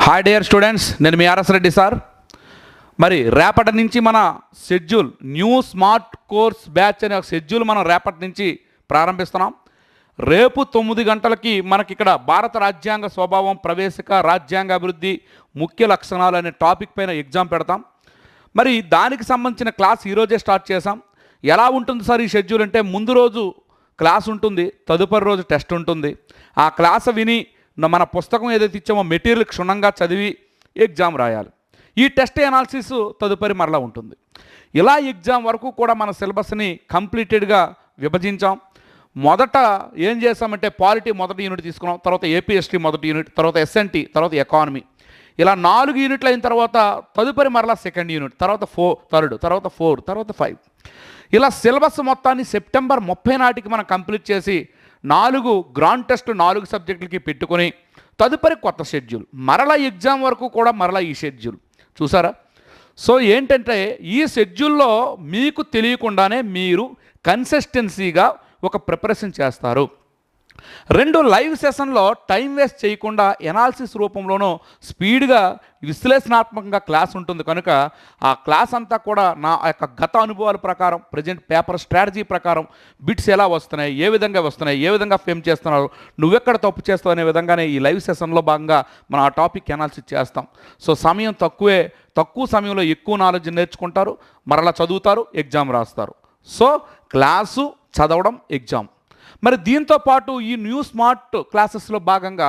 Hi dear students, నేను మీ RS Reddy sir. మరి రేపటి నుంచి మన schedule new smart course batch అనే ఒక షెడ్యూల్ మనం రేపటి నుంచి ప్రారంభిస్తున్నాం. రేపు 9 గంటలకి మనకి ఇక్కడ భారత రాజ్యాంగ స్వభావం, ప్రవేశిక, రాజ్యాంగ అభివృద్ధి, ముఖ్య లక్షణాలు అనే టాపిక్ పైన ఎగ్జామ్ పెడతాం. మరి దానికి సంబంధించిన క్లాస్ ఈరోజే స్టార్ట్ చేసాం. ఎలా ఉంటుంది సార్ ఈ షెడ్యూల్ అంటే, ముందు రోజు క్లాస్ ఉంటుంది, తదుపరి రోజు టెస్ట్ ఉంటుంది. ఆ క్లాస్ విని మన పుస్తకం ఏదైతే ఇచ్చామో మెటీరియల్ క్షుణ్ణంగా చదివి ఎగ్జామ్ రాయాలి. ఈ టెస్ట్ అనాలిసిస్ తదుపరి మరలా ఉంటుంది. ఇలా ఎగ్జామ్ వరకు కూడా మన సిలబస్ని కంప్లీటెడ్గా విభజించాం. మొదట ఏం చేసామంటే పాలిటీ మొదటి యూనిట్ తీసుకున్నాం, తర్వాత ఏపీఎస్టీ మొదటి యూనిట్, తర్వాత ఎస్ఎన్టీ, తర్వాత ఎకానమీ. ఇలా 4 యూనిట్లు అయిన తర్వాత తదుపరి మరలా సెకండ్ యూనిట్, తర్వాత థర్డ్, తర్వాత 4, తర్వాత 5. ఇలా సిలబస్ మొత్తాన్ని సెప్టెంబర్ 30 నాటికి మనం కంప్లీట్ చేసి 4 గ్రాండ్ టెస్టులు 4 సబ్జెక్టులకి పెట్టుకొని తదుపరి కొత్త షెడ్యూల్, మరలా ఎగ్జామ్ వరకు కూడా మరలా ఈ షెడ్యూల్ చూసారా. సో ఏంటంటే ఈ షెడ్యూల్లో మీకు తెలియకుండానే మీరు కన్సిస్టెన్సీగా ఒక ప్రిపరేషన్ చేస్తారు. 2 లైవ్ సెషన్లో టైం వేస్ట్ చేయకుండా ఎనాలిసిస్ రూపంలోనూ స్పీడ్గా విశ్లేషణాత్మకంగా క్లాస్ ఉంటుంది. కనుక ఆ క్లాస్ అంతా కూడా నా యొక్క గత అనుభవాల ప్రకారం, ప్రజెంట్ పేపర్ స్ట్రాటజీ ప్రకారం బిట్స్ ఎలా వస్తున్నాయి, ఏ విధంగా వస్తున్నాయి, ఏ విధంగా ఫేమ్ చేస్తున్నారు, నువ్వెక్కడ తప్పు చేస్తావు అనే విధంగానే ఈ లైవ్ సెషన్లో భాగంగా మనం ఆ టాపిక్ ఎనాలిసిస్ చేస్తాం. సో సమయం తక్కువ సమయంలో ఎక్కువ నాలెడ్జ్ నేర్చుకుంటారు, మరలా చదువుతారు, ఎగ్జామ్ రాస్తారు. సో క్లాసు, చదవడం, ఎగ్జామ్. మరి దీంతో పాటు ఈ న్యూ స్మార్ట్ క్లాసెస్లో భాగంగా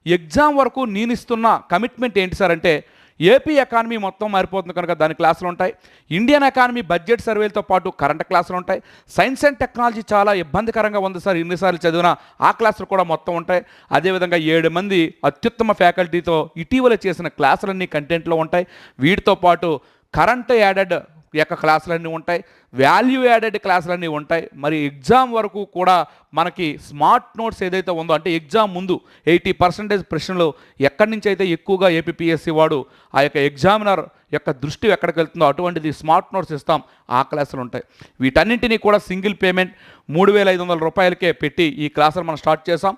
ఎగ్జామ్ వరకు నేను ఇస్తున్న కమిట్మెంట్ ఏంటి సార్ అంటే, ఏపీ ఎకానమీ మొత్తం మారిపోతుంది కనుక దాని క్లాసులు ఉంటాయి. ఇండియన్ ఎకానమీ బడ్జెట్ సర్వేలతో పాటు కరెంట్ క్లాసులు ఉంటాయి. సైన్స్ అండ్ టెక్నాలజీ చాలా ఇబ్బందికరంగా ఉంది సార్, ఎన్నిసార్లు చదివినా ఆ క్లాసులు కూడా మొత్తం ఉంటాయి. అదేవిధంగా 7 మంది అత్యుత్తమ ఫ్యాకల్టీతో ఇటీవల చేసిన క్లాసులన్నీ కంటెంట్లో ఉంటాయి. వీటితో పాటు కరెంట్ యాడెడ్ యొక్క క్లాసులన్నీ ఉంటాయి, వాల్యూ యాడెడ్ క్లాసులన్నీ ఉంటాయి. మరి ఎగ్జామ్ వరకు కూడా మనకి స్మార్ట్ నోట్స్ ఏదైతే ఉందో, అంటే ఎగ్జామ్ ముందు 80% ప్రశ్నలు ఎక్కడి నుంచి అయితే ఎక్కువగా ఏపీఎస్సీ వాడు ఆ యొక్క ఎగ్జామినర్ యొక్క దృష్టి ఎక్కడికి వెళ్తుందో అటువంటిది స్మార్ట్ నోట్స్ ఇస్తాం, ఆ క్లాసులు ఉంటాయి. వీటన్నింటినీ కూడా సింగిల్ పేమెంట్ 3,500 రూపాయలకే పెట్టి ఈ క్లాసులు మనం స్టార్ట్ చేసాం.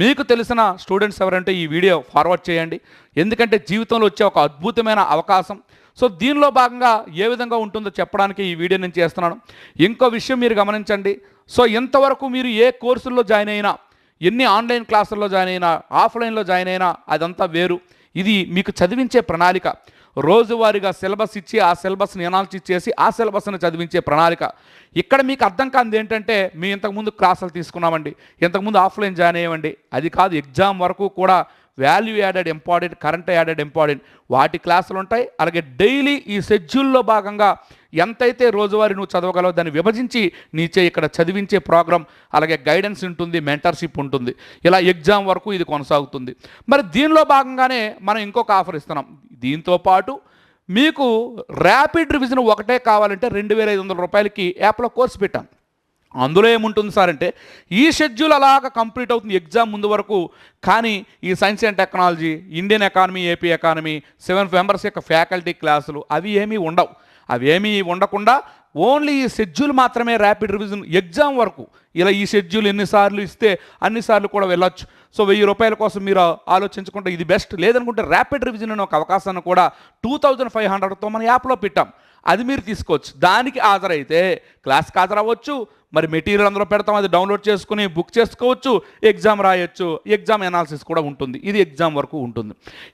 మీకు తెలిసిన స్టూడెంట్స్ ఎవరంటే ఈ వీడియో ఫార్వర్డ్ చేయండి, ఎందుకంటే జీవితంలో వచ్చే ఒక అద్భుతమైన అవకాశం. సో దీనిలో భాగంగా ఏ విధంగా ఉంటుందో చెప్పడానికి ఈ వీడియో నేను చేస్తున్నాను. ఇంకో విషయం మీరు గమనించండి. సో ఇంతవరకు మీరు ఏ కోర్సుల్లో జాయిన్ అయినా, ఎన్ని ఆన్లైన్ క్లాసుల్లో జాయిన్ అయినా, ఆఫ్లైన్లో జాయిన్ అయినా అదంతా వేరు. ఇది మీకు చదివించే ప్రణాళిక, రోజువారీగా సిలబస్ ఇచ్చి ఆ సిలబస్ని ఎనాలిసిస్ చేసి ఆ సిలబస్ని చదివించే ప్రణాళిక. ఇక్కడ మీకు అర్థం కానిది ఏంటంటే, మీ ఇంతకుముందు క్లాసులు తీసుకున్నామండి, ఇంతకుముందు ఆఫ్లైన్ జాయిన్ అయ్యామండి, అది కాదు. ఎగ్జామ్ వరకు కూడా value added important, current added important, వాటి క్లాసులు ఉంటాయి. అలాగే డైలీ ఈ షెడ్యూల్లో భాగంగా ఎంతైతే రోజువారీ నువ్వు చదవగలవు దాన్ని విభజించి నీచే ఇక్కడ చదివించే ప్రోగ్రామ్, అలాగే గైడెన్స్ ఉంటుంది, మెంటర్షిప్ ఉంటుంది. ఇలా ఎగ్జామ్ వరకు ఇది కొనసాగుతుంది. మరి దీనిలో భాగంగానే మనం ఇంకొక ఆఫర్ ఇస్తున్నాం. దీంతో పాటు మీకు ర్యాపిడ్ రివిజన్ ఒకటే కావాలంటే 2,500 రూపాయలకి యాప్లో కోర్సు పెట్టాం. అందులో ఏముంటుంది సార్ అంటే, ఈ షెడ్యూల్ అలాగా కంప్లీట్ అవుతుంది ఎగ్జామ్ ముందు వరకు. కానీ ఈ science and technology, Indian economy, AP economy, 7 members యొక్క ఫ్యాకల్టీ క్లాసులు అవి ఏమీ ఉండవు. అవి ఏమీ ఉండకుండా ఓన్లీ ఈ షెడ్యూల్ మాత్రమే ర్యాపిడ్ రివిజన్ ఎగ్జామ్ వరకు. ఇలా ఈ షెడ్యూల్ ఎన్నిసార్లు ఇస్తే అన్నిసార్లు కూడా వెళ్ళొచ్చు. సో 1000 రూపాయల కోసం మీరు ఆలోచించుకుంటే ఇది బెస్ట్. లేదనుకుంటే ర్యాపిడ్ రివిజన్ అనే ఒక అవకాశాన్ని కూడా 2500తో మన యాప్లో పెట్టాం, అది మీరు తీసుకోవచ్చు. దానికి హాజరైతే క్లాస్కి హాజరవ్వచ్చు, మరి మెటీరియల్ అందులో పెడతాం, అది డౌన్లోడ్ చేసుకుని బుక్ చేసుకోవచ్చు, ఎగ్జామ్ రాయొచ్చు, ఎగ్జామ్ ఎనాలిసిస్ కూడా ఉంటుంది. ఇది ఎగ్జామ్ వరకు ఉంటుంది.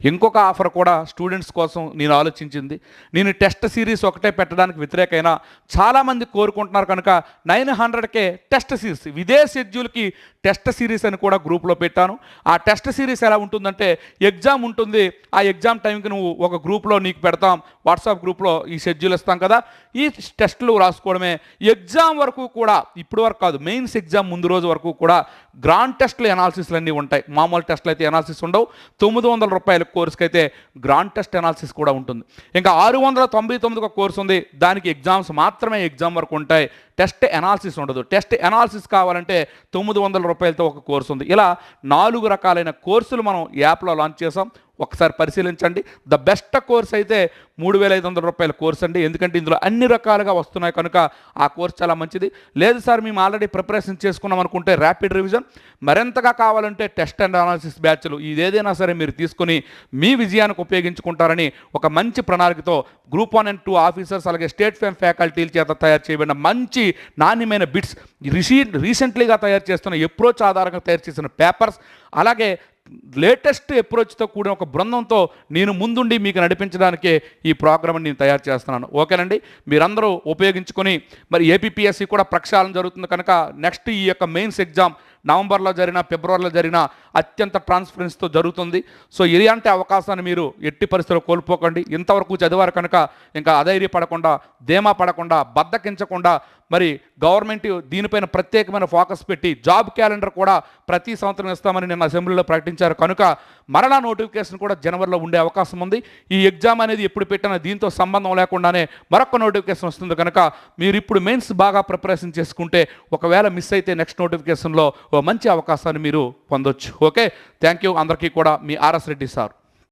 ఇంకొక ఆఫర్ కూడా స్టూడెంట్స్ కోసం నేను ఆలోచించింది. నేను టెస్ట్ సిరీస్ ఒకటే పెట్టడానికి వ్యతిరేకైనా చాలామంది కోరుకుంటున్నారు కనుక 900కే టెస్ట్ సిరీస్, ఇదే షెడ్యూల్కి టెస్ట్ సిరీస్ అని కూడా గ్రూప్లో పెట్టాను. ఆ టెస్ట్ సిరీస్ ఎలా ఉంటుందంటే, ఎగ్జామ్ ఉంటుంది, ఆ ఎగ్జామ్ టైంకి నువ్వు ఒక గ్రూప్లో నీకు పెడతాం, వాట్సాప్ గ్రూప్లో ఈ షెడ్యూల్ ఇస్తాం కదా, ఈ టెస్టులు రాసుకోవడమే. ఎగ్జామ్ వరకు కూడా, ఇప్పుడు వరకు కాదు, మెయిన్స్ ఎగ్జామ్ ముందు రోజు వరకు కూడా గ్రాండ్ టెస్టులు ఎనాలిసిస్లు అన్నీ ఉంటాయి. మామూలు టెస్టులు అయితే ఎనాలిసిస్ ఉండవు. 900 రూపాయల కోర్సుకి అయితే గ్రాండ్ టెస్ట్ ఎనాలిసిస్ కూడా ఉంటుంది. ఇంకా 699 కోర్సు ఉంది, దానికి ఎగ్జామ్స్ మాత్రమే ఎగ్జామ్ వరకు ఉంటాయి, టెస్ట్ ఎనాలిసిస్ ఉండదు. టెస్ట్ ఎనాలిసిస్ కావాలంటే 900 రూపాయలతో ఒక కోర్సు ఉంది. ఇలా 4 రకాలైన కోర్సులు మనం యాప్లో లాంచ్ చేసాం. ఒకసారి పరిశీలించండి. ద బెస్ట్ కోర్స్ అయితే 3,500 రూపాయల కోర్స్ అండి. ఎందుకంటే ఇందులో అన్ని రకాలుగా వస్తున్నాయి కనుక ఆ కోర్స్ చాలా మంచిది. లేదు సార్ మేము ఆల్రెడీ ప్రిపరేషన్ చేసుకున్నాం అనుకుంటే ర్యాపిడ్ రివిజన్, మరింతగా కావాలంటే టెస్ట్ అండ్ అనాలిసిస్ బ్యాచ్లు, ఇదేదైనా సరే మీరు తీసుకొని మీ విజయానికి ఉపయోగించుకుంటారని ఒక మంచి ప్రణాళికతో గ్రూప్ 1 and 2 ఆఫీసర్స్ అలాగే స్టేట్ ఫేమ్ ఫ్యాకల్టీల చేత తయారు చేయబడిన మంచి నాణ్యమైన బిట్స్, రీసెంట్లీగా తయారు చేస్తున్న అప్రోచ్ ఆధారంగా తయారు చేసిన పేపర్స్, అలాగే లేటెస్ట్ అప్రోచ్తో కూడిన ఒక బృందంతో నేను ముందుండి మీకు నడిపించడానికే ఈ ప్రోగ్రామ్ని నేను తయారు చేస్తున్నాను. ఓకేనండి, మీరందరూ ఉపయోగించుకొని మరి ఏపీపీఎస్సీ కూడా ప్రక్షాళన జరుగుతుంది కనుక నెక్స్ట్ ఈ యొక్క మెయిన్స్ ఎగ్జామ్ నవంబర్లో జరిగిన ఫిబ్రవరిలో జరిగిన అత్యంత ట్రాన్స్పరెన్స్తో జరుగుతుంది. సో ఇలాంటి అవకాశాన్ని మీరు ఎట్టి పరిస్థితుల్లో కోల్పోకండి. ఇంతవరకు చదివారు కనుక ఇంకా అధైర్యపడకుండా, ధీమా పడకుండా, బద్దకించకుండా మరి గవర్నమెంట్ దీనిపైన ప్రత్యేకమైన ఫోకస్ పెట్టి జాబ్ క్యాలెండర్ కూడా ప్రతి సంవత్సరం ఇస్తామని నిన్న అసెంబ్లీలో ప్రకటించారు కనుక మరలా నోటిఫికేషన్ కూడా జనవరిలో ఉండే అవకాశం ఉంది. ఈ ఎగ్జామ్ అనేది ఎప్పుడు పెట్టినా దీంతో సంబంధం లేకుండానే మరొక నోటిఫికేషన్ వస్తుంది కనుక మీరు ఇప్పుడు మెయిన్స్ బాగా ప్రిపరేషన్ చేసుకుంటే ఒకవేళ మిస్ అయితే నెక్స్ట్ నోటిఫికేషన్లో ఓ మంచి అవకాశాన్ని మీరు పొందొచ్చు. Okay, thank you. అందరికీ కూడా మీ ఆర్ఎస్ రెడ్డి సార్.